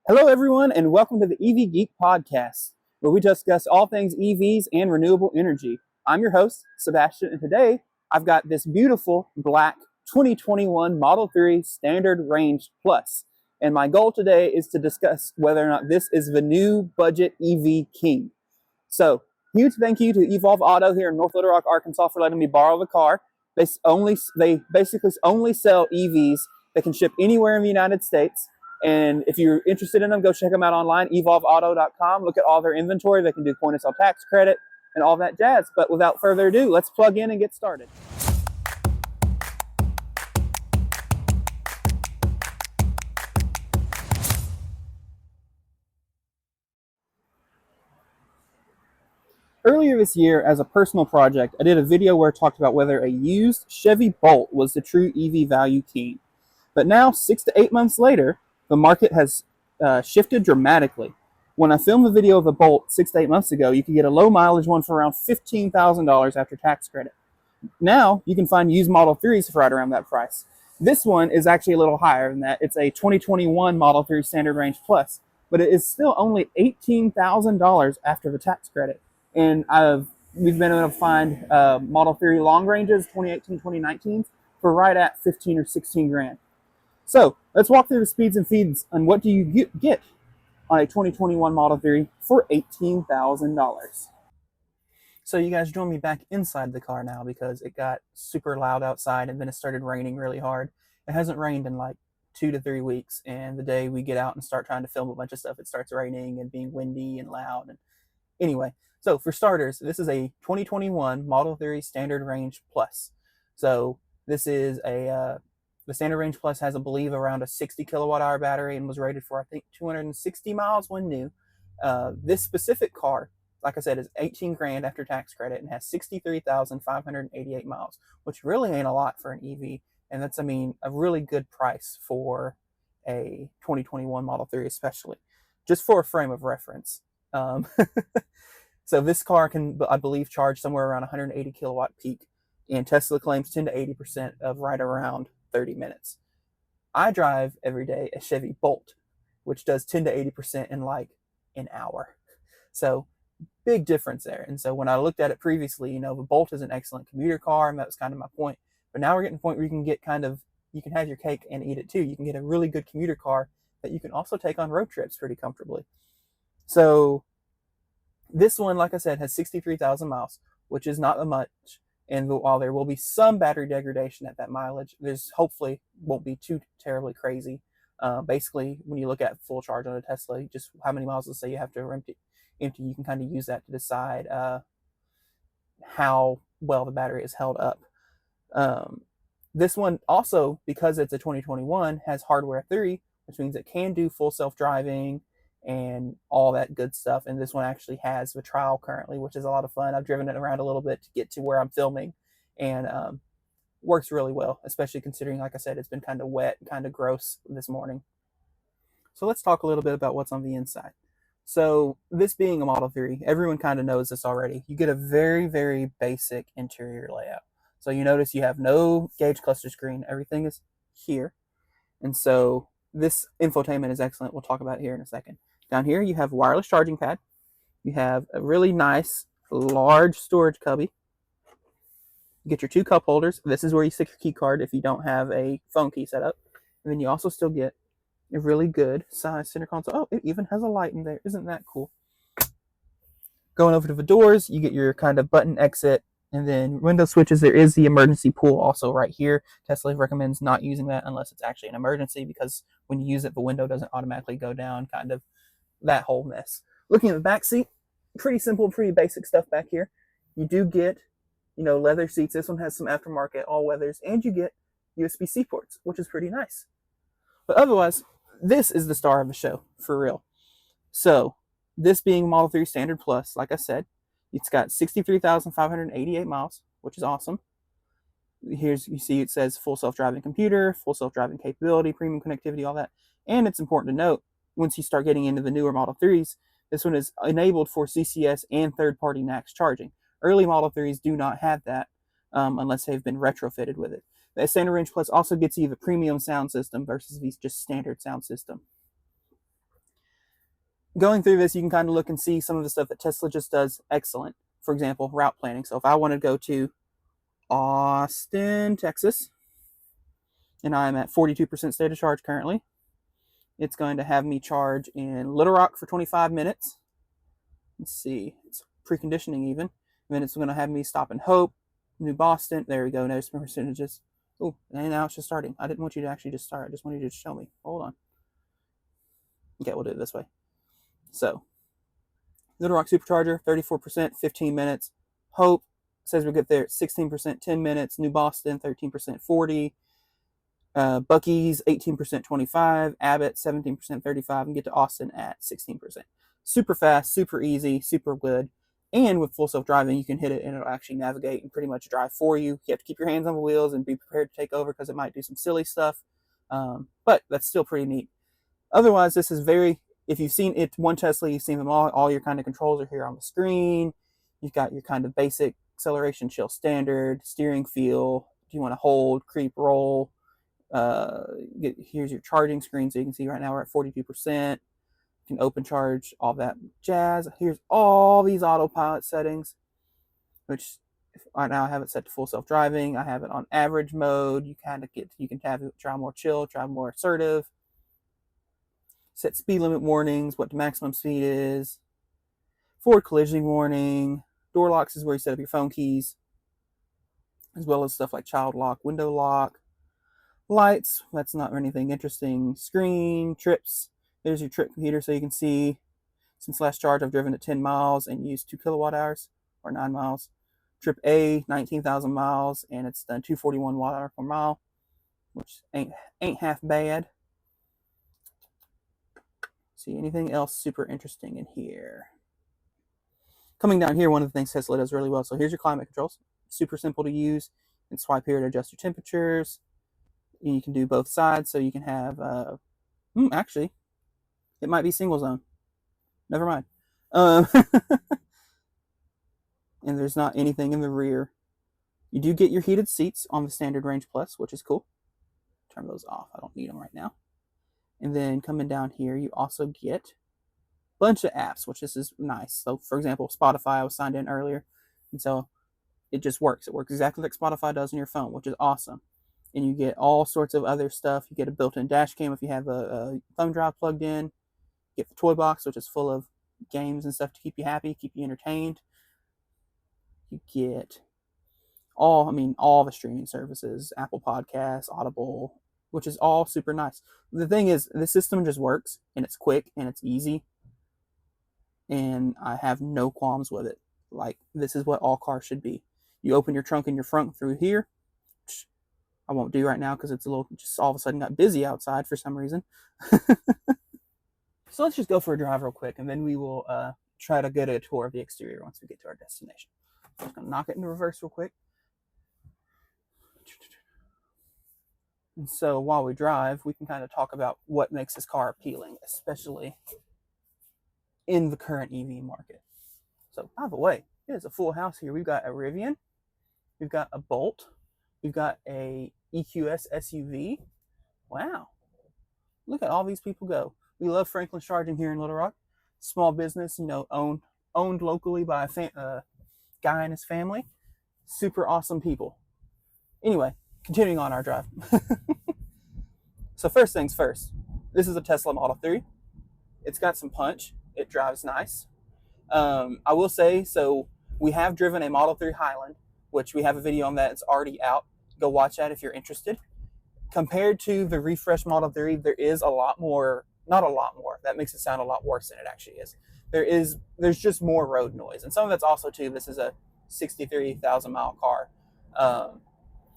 Hello, everyone, and welcome to the EV Geek Podcast, where we discuss all things EVs and renewable energy. I'm your host, Sebastian, and today I've got this beautiful black 2021 Model 3 Standard Range Plus. And my goal today is to discuss whether or not this is the new budget EV king. So, huge thank you to Evolve Auto here in North Little Rock, Arkansas for letting me borrow the car. They basically only sell EVs that can ship anywhere in the United States. And if you're interested in them, go check them out online, evolveauto.com. Look at all their inventory. They can do point of sale tax credit and all that jazz. But without further ado, let's plug in and get started. Earlier this year, as a personal project, I did a video where I talked about whether a used Chevy Bolt was the true EV value king. But now, 6 to 8 months later, the market has shifted dramatically. When I filmed the video of the Bolt 6 to 8 months ago, you could get a low mileage one for around $15,000 after tax credit. Now, you can find used Model 3s for right around that price. This one is actually a little higher than that. It's a 2021 Model 3 Standard Range Plus, but it is still only $18,000 after the tax credit. And we've been able to find Model 3 long ranges, 2018, 2019, for right at 15 or 16 grand. So let's walk through the speeds and feeds on what do you get on a 2021 Model 3 for $18,000. So you guys join me back inside the car now because it got super loud outside and then it started raining really hard. It hasn't rained in like 2 to 3 weeks, and the day we get out and start trying to film a bunch of stuff, it starts raining and being windy and loud. And anyway, so for starters, this is a 2021 Model 3 Standard Range Plus. So this is the Standard Range Plus has, I believe, around a 60 kilowatt hour battery and was rated for, I think, 260 miles when new. This specific car, like I said, is 18 grand after tax credit and has 63,588 miles, which really ain't a lot for an EV. And that's, a really good price for a 2021 Model 3, especially. Just for a frame of reference. So this car can, I believe, charge somewhere around 180 kilowatt peak. And Tesla claims 10 to 80% of right around 30 minutes. I drive every day a Chevy Bolt, which does 10 to 80% in like an hour. So big difference there. And so when I looked at it previously, the Bolt is an excellent commuter car, and that was kind of my point. But now we're getting to the point where you can get you can have your cake and eat it too. You can get a really good commuter car that you can also take on road trips pretty comfortably. So this one, like I said, has 63,000 miles, which is not much. And while there will be some battery degradation at that mileage, there's hopefully won't be too terribly crazy. Basically, when you look at full charge on a Tesla, just how many miles, let's say, you have to empty, you can kind of use that to decide how well the battery is held up. This one also, because it's a 2021, has hardware 3, which means it can do full self-driving and all that good stuff. And this one actually has the trial currently, which is a lot of fun. I've driven it around a little bit to get to where I'm filming, and works really well, especially considering, like I said, it's been kind of wet, kind of gross this morning. So let's talk a little bit about what's on the inside. So this being a Model 3, everyone kind of knows this already. You get a very, very basic interior layout. So you notice you have no gauge cluster screen. Everything is here. And so this infotainment is excellent. We'll talk about it here in a second. Down here, you have wireless charging pad. You have a really nice, large storage cubby. You get your 2 cup holders. This is where you stick your key card if you don't have a phone key set up. And then you also still get a really good size center console. Oh, it even has a light in there. Isn't that cool? Going over to the doors, you get your kind of button exit. And then window switches, there is the emergency pull also right here. Tesla recommends not using that unless it's actually an emergency, because when you use it, the window doesn't automatically go down, kind of that whole mess. Looking at the back seat, pretty simple, pretty basic stuff back here. You do get, leather seats. This one has some aftermarket all weathers, and you get USB-C ports, which is pretty nice. But otherwise, this is the star of the show, for real. So, this being Model 3 Standard Plus, like I said, it's got 63,588 miles, which is awesome. You see it says full self-driving computer, full self-driving capability, premium connectivity, all that. And it's important to note, once you start getting into the newer Model 3s, this one is enabled for CCS and third-party NACS charging. Early Model 3s do not have that unless they've been retrofitted with it. The Standard Range Plus also gets you the premium sound system versus the just standard sound system. going through this, you can kind of look and see some of the stuff that Tesla just does excellent. For example, route planning. So if I want to go to Austin, Texas, and I'm at 42% state of charge currently, it's going to have me charge in Little Rock for 25 minutes. Let's see, it's preconditioning even. And then it's going to have me stop in Hope, New Boston. There we go. Notice my percentages. Oh, and now it's just starting. I didn't want you to actually just start. I just wanted you to show me. Hold on. Okay, we'll do it this way. So, Little Rock Supercharger, 34%, 15 minutes. Hope says we get there at 16%, 10 minutes. New Boston, 13%, 40. Bucky's, 18%, 25. Abbott, 17%, 35. And get to Austin at 16%. Super fast, super easy, super good. And with full self-driving, you can hit it and it'll actually navigate and pretty much drive for you. You have to keep your hands on the wheels and be prepared to take over because it might do some silly stuff. But that's still pretty neat. Otherwise, this is very, if you've seen it, one Tesla, you've seen them all. All your kind of controls are here on the screen. You've got your kind of basic acceleration, chill, standard, steering feel. Do you want to hold, creep, roll? Here's your charging screen. So you can see right now we're at 42%. You can open charge, all that jazz. Here's all these autopilot settings, which right now I have it set to full self-driving. I have it on average mode. You can have it try more chill, try more assertive. Set speed limit warnings, what the maximum speed is. Forward collision warning. Door locks is where you set up your phone keys, as well as stuff like child lock, window lock. Lights, that's not anything interesting. Screen, trips. There's your trip computer so you can see. Since last charge, I've driven at 10 miles and used 2 kilowatt hours, or 9 miles. Trip A, 19,000 miles, and it's done 241 watt hour per mile, which ain't half bad. See anything else super interesting in here? Coming down here, one of the things Tesla does really well. So here's your climate controls. Super simple to use. You can swipe here to adjust your temperatures. You can do both sides, so you can have, actually, it might be single zone. Never mind. And there's not anything in the rear. You do get your heated seats on the standard range plus, which is cool. Turn those off. I don't need them right now. And then coming down here, you also get a bunch of apps, which this is nice. So, for example, Spotify, I was signed in earlier. And so it just works. It works exactly like Spotify does on your phone, which is awesome. And you get all sorts of other stuff. You get a built-in dash cam if you have a thumb drive plugged in. You get the toy box, which is full of games and stuff to keep you happy, keep you entertained. You get all the streaming services, Apple Podcasts, Audible, which is all super nice. The thing is, the system just works, and it's quick, and it's easy, and I have no qualms with it. Like, this is what all cars should be. You open your trunk in your front through here, which I won't do right now because it's just all of a sudden got busy outside for some reason. So let's just go for a drive real quick, and then we will try to get a tour of the exterior once we get to our destination. I'm just going to knock it into reverse real quick. And so while we drive, we can kind of talk about what makes this car appealing, especially in the current EV market. So, by the way, it is a full house here. We've got a Rivian, we've got a Bolt, we've got a EQS SUV. Wow. Look at all these people go. We love Franklin's Charging here in Little Rock. Small business, owned locally by a guy and his family. Super awesome people. Anyway, continuing on our drive. So first things first, this is a Tesla Model 3. It's got some punch. It drives nice. I will say, so we have driven a Model 3 Highland, which we have a video on that. It's already out. Go watch that if you're interested. Compared to the refreshed Model 3, there is a lot more, not a lot more. That makes it sound a lot worse than it actually is. There's just more road noise. And some of that's also too, this is a 63,000 mile car.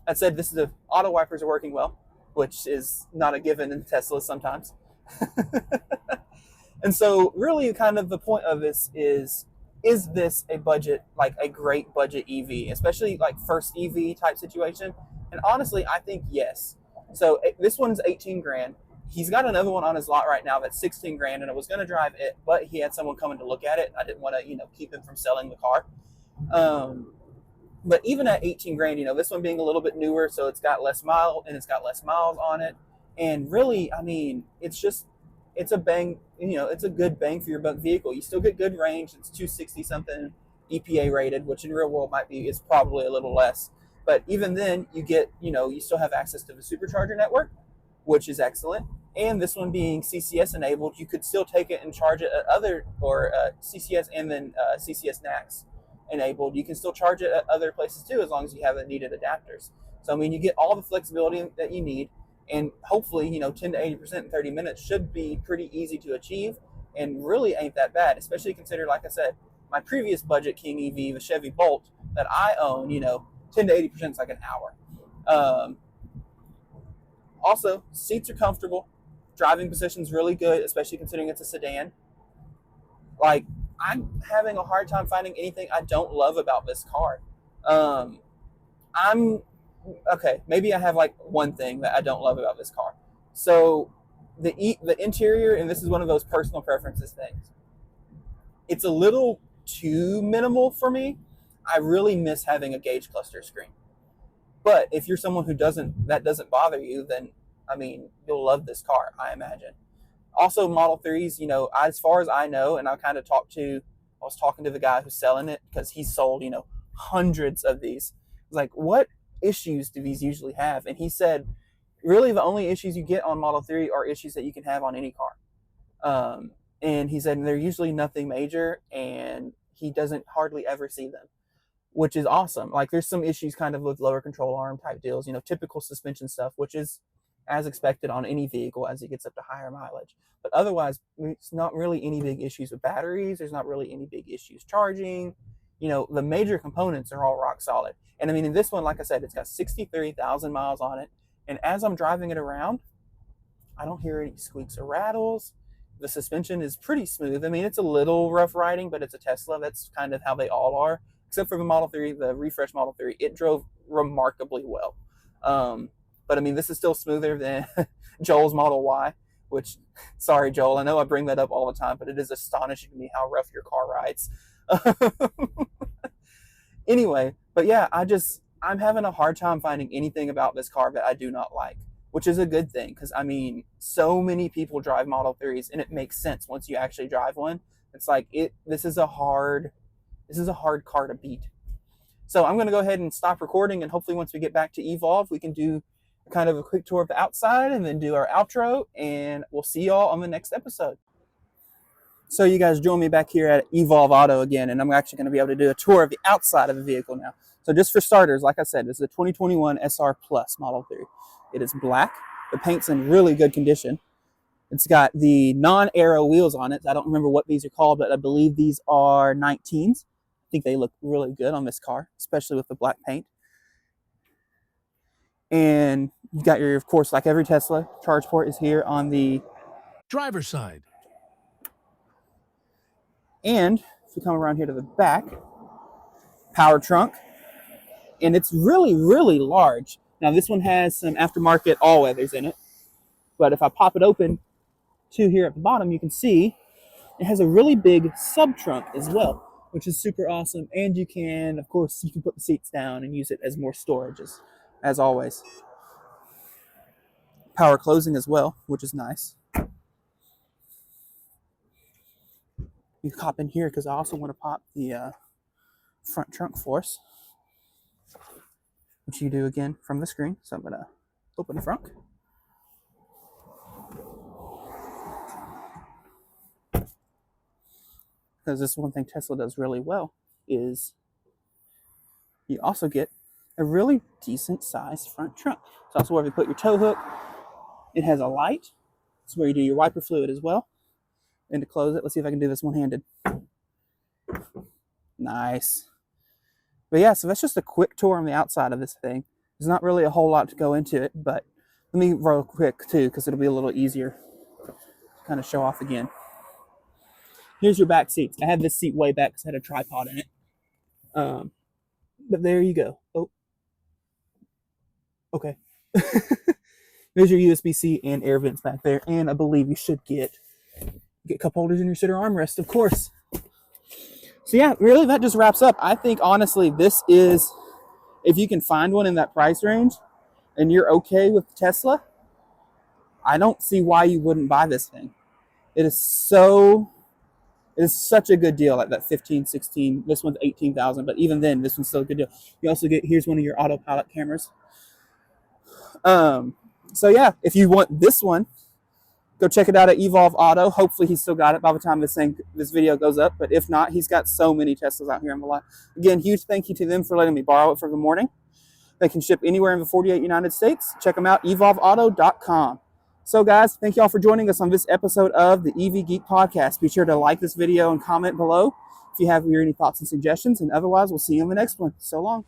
That said, the auto wipers are working well, which is not a given in Teslas sometimes. And so really kind of the point of this is this a budget, like a great budget EV, especially like first EV type situation? And honestly, I think yes. So this one's 18 grand. He's got another one on his lot right now that's 16 grand, and I was going to drive it, but he had someone coming to look at it. I didn't want to, keep him from selling the car. But even at 18 grand, this one being a little bit newer, so it's got less miles on it. And really, it's it's a good bang for your buck vehicle. You still get good range. It's 260 something EPA rated, which in real world is probably a little less. But even then, you get, you still have access to the supercharger network, which is excellent. And this one being CCS enabled, you could still take it and charge it at CCS and then CCS NACS enabled. You can still charge it at other places too, as long as you have the needed adapters. So, you get all the flexibility that you need. And hopefully, 10 to 80% in 30 minutes should be pretty easy to achieve and really ain't that bad, especially consider, like I said, my previous Budget King EV, the Chevy Bolt that I own, 10 to 80% is like an hour. Also, seats are comfortable. Driving position's really good, especially considering it's a sedan. Like, I'm having a hard time finding anything I don't love about this car. Okay, maybe I have like one thing that I don't love about this car. So the interior, and this is one of those personal preferences things, it's a little too minimal for me. I really miss having a gauge cluster screen. But if you're someone that doesn't bother you, then you'll love this car, I imagine. Also, Model 3s, as far as I know, and I was talking to the guy who's selling it because he's sold, hundreds of these. I was like, what issues do these usually have? And he said, really the only issues you get on Model 3 are issues that you can have on any car. And he said they're usually nothing major, and he doesn't hardly ever see them, which is awesome. Like, there's some issues kind of with lower control arm type deals, typical suspension stuff, which is as expected on any vehicle as it gets up to higher mileage. But otherwise, it's not really any big issues with batteries. There's not really any big issues charging. The major components are all rock solid. And in this one, like I said, it's got 63,000 miles on it. And as I'm driving it around, I don't hear any squeaks or rattles. The suspension is pretty smooth. It's a little rough riding, but it's a Tesla. That's kind of how they all are. Except for the Model 3, the refresh Model 3, it drove remarkably well. But this is still smoother than Joel's Model Y, which, sorry, Joel, I know I bring that up all the time, but it is astonishing to me how rough your car rides. Anyway, but yeah, I'm having a hard time finding anything about this car that I do not like, which is a good thing, because so many people drive Model 3s, and it makes sense once you actually drive one. It's like, this is a hard car to beat. So I'm going to go ahead and stop recording, and hopefully once we get back to Evolve, we can do kind of a quick tour of the outside and then do our outro, and we'll see y'all on the next episode. So you guys join me back here at Evolve Auto again, and I'm actually going to be able to do a tour of the outside of the vehicle now. So just for starters, like I said, this is a 2021 SR Plus Model 3. It is black. The paint's in really good condition. It's got the non-aero wheels on it. I don't remember what these are called, but I believe these are 19s. I think they look really good on this car, especially with the black paint. And you got of course, like every Tesla, charge port is here on the driver's side. And if we come around here to the back, power trunk. And it's really, really large. Now, this one has some aftermarket all-weathers in it. But if I pop it open to here at the bottom, you can see it has a really big sub-trunk as well, which is super awesome. And you can, of course, you can put the seats down and use it as more storage, as always. Power closing as well, which is nice. You hop in here because I also want to pop the front trunk for us, which you do again from the screen. So I'm going to open the front. Because this is one thing Tesla does really well, is you also get a really decent sized front trunk. It's also where you put your tow hook. It has a light. It's where you do your wiper fluid as well. And to close it, let's see if I can do this one-handed. Nice. But yeah, so that's just a quick tour on the outside of this thing. There's not really a whole lot to go into it, but let me real quick too, because it'll be a little easier to kind of show off again. Here's your back seats. I had this seat way back because I had a tripod in it. But there you go. Oh, okay. There's your USB-C and air vents back there, and I believe you should get cup holders in your center armrest, of course. So yeah, really that just wraps up. I think honestly this is, if you can find one in that price range and you're okay with Tesla, I don't see why you wouldn't buy this thing. It is such a good deal at that 15, 16. This one's 18,000, but even then, this one's still a good deal. You also get, here's one of your autopilot cameras. So yeah, if you want this one, go check it out at Evolve Auto. Hopefully he's still got it by the time this video goes up. But if not, he's got so many Teslas out here on the lot. Again, huge thank you to them for letting me borrow it for the morning. They can ship anywhere in the 48 United States. Check them out, evolveauto.com. So guys, thank you all for joining us on this episode of the EV Geek Podcast. Be sure to like this video and comment below if you have any thoughts and suggestions. And otherwise, we'll see you in the next one. So long.